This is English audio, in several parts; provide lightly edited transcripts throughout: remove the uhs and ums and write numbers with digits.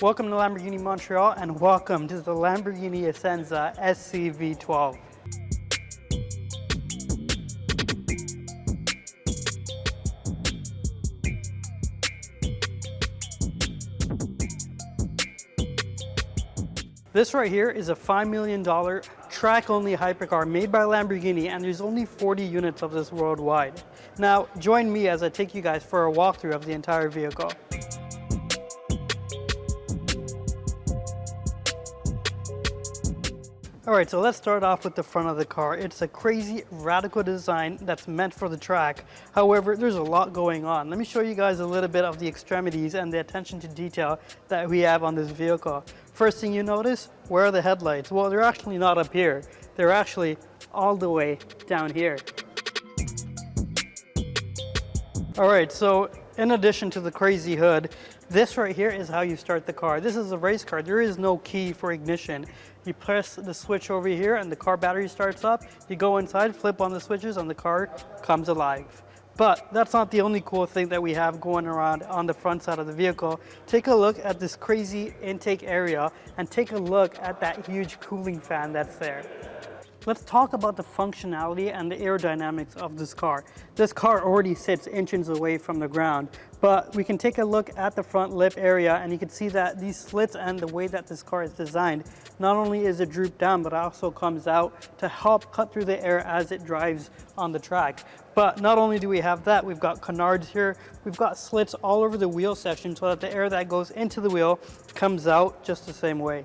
Welcome to Lamborghini Montreal and welcome to the Lamborghini Essenza SCV12. This right here is a $5 million track-only hypercar made by Lamborghini, and there's only 40 units of this worldwide. Now, join me as I take you guys for a walkthrough of the entire vehicle. Alright, so let's start off with the front of the car. It's a crazy, radical design that's meant for the track. However, there's a lot going on. Let me show you guys a little bit of the extremities and the attention to detail that we have on this vehicle. First thing you notice, where are the headlights? Well, they're actually not up here. They're actually all the way down here. Alright, so in addition to the crazy hood, this right here is how you start the car. This is a race car. There is no key for ignition. You press the switch over here and the car battery starts up. You go inside, flip on the switches, and the car comes alive. But that's not the only cool thing that we have going around on the front side of the vehicle. Take a look at this crazy intake area and take a look at that huge cooling fan that's there. Let's talk about the functionality and the aerodynamics of this car. This car already sits inches away from the ground, but we can take a look at the front lip area and you can see that these slits and the way that this car is designed, not only is it drooped down, but also comes out to help cut through the air as it drives on the track. But not only do we have that, we've got canards here, we've got slits all over the wheel section so that the air that goes into the wheel comes out just the same way.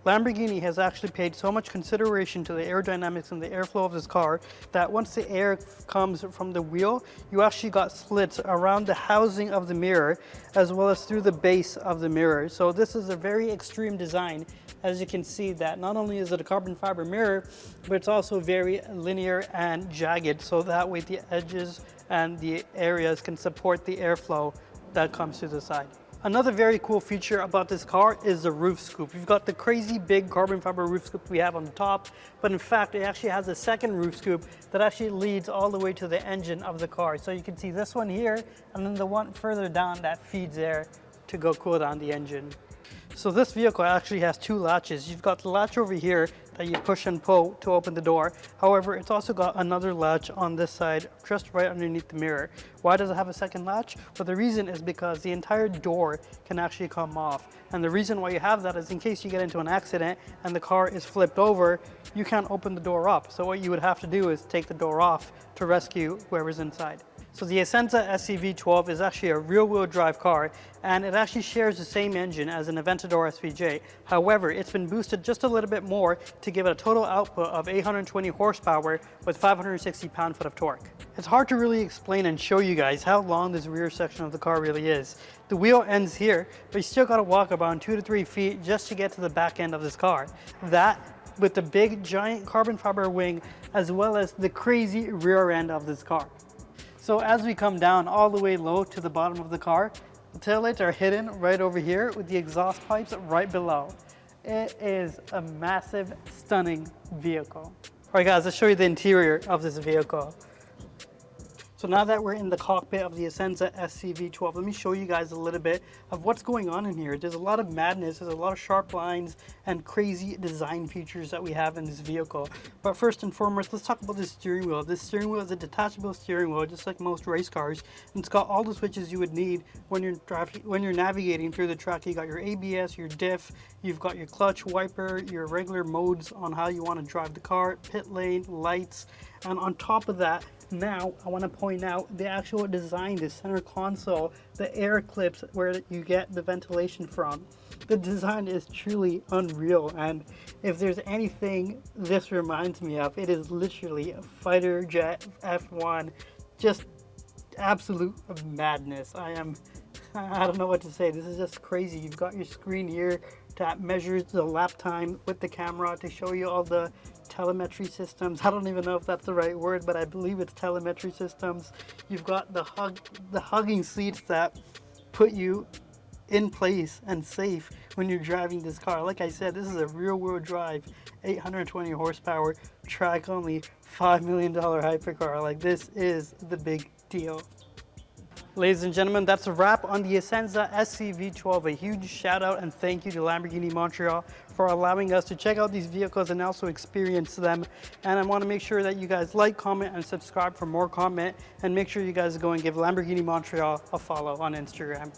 Lamborghini has actually paid so much consideration to the aerodynamics and the airflow of this car that once the air comes from the wheel, you actually got slits around the housing of the mirror as well as through the base of the mirror. So this is a very extreme design. As you can see, that not only is it a carbon fiber mirror, but it's also very linear and jagged, so that way the edges and the areas can support the airflow that comes to the side. Another very cool feature about this car is the roof scoop. You've got the crazy big carbon fiber roof scoop we have on the top, but in fact it actually has a second roof scoop that actually leads all the way to the engine of the car. So you can see this one here and then the one further down that feeds air to go cool down the engine. So this vehicle actually has two latches. You've got the latch over here that you push and pull to open the door. However, it's also got another latch on this side, just right underneath the mirror. Why does it have a second latch? Well, the reason is because the entire door can actually come off. And the reason why you have that is in case you get into an accident and the car is flipped over, you can't open the door up. So what you would have to do is take the door off to rescue whoever's inside. So the Essenza SCV12 is actually a rear-wheel drive car, and it actually shares the same engine as an Aventador SVJ. However, it's been boosted just a little bit more to give it a total output of 820 horsepower with 560 pound-foot of torque. It's hard to really explain and show you guys how long this rear section of the car really is. The wheel ends here, but you still gotta walk about 2 to 3 feet just to get to the back end of this car. That with the big giant carbon fiber wing as well as the crazy rear end of this car. So as we come down all the way low to the bottom of the car, the taillights are hidden right over here with the exhaust pipes right below. It is a massive, stunning vehicle. All right guys, let's show you the interior of this vehicle. So now that we're in the cockpit of the Essenza SCV12, let me show you guys a little bit of what's going on in here. There's a lot of madness, there's a lot of sharp lines and crazy design features that we have in this vehicle. But first and foremost, let's talk about the steering wheel. This steering wheel is a detachable steering wheel, just like most race cars. And it's got all the switches you would need when you're navigating through the track. You got your ABS, your diff, you've got your clutch, wiper, your regular modes on how you want to drive the car, pit lane, lights, and on top of that, now I want to point out the actual design, the center console, the air clips where you get the ventilation from. The design is truly unreal, and if there's anything this reminds me of, it is literally a fighter jet F1, just absolute madness. I don't know what to say. This is just crazy. You've got your screen here that measures the lap time with the camera to show you all the telemetry systems. I don't even know if that's the right word, but I believe it's telemetry systems. You've got the hugging seats that put you in place and safe when you're driving this car. Like I said, this is a rear-wheel drive, 820 horsepower, track only, $5 million hypercar. Like, this is the big deal. Ladies and gentlemen, that's a wrap on the Essenza SCV12. A huge shout out and thank you to Lamborghini Montreal for allowing us to check out these vehicles and also experience them. And I want to make sure that you guys like, comment, and subscribe for more comment. And make sure you guys go and give Lamborghini Montreal a follow on Instagram.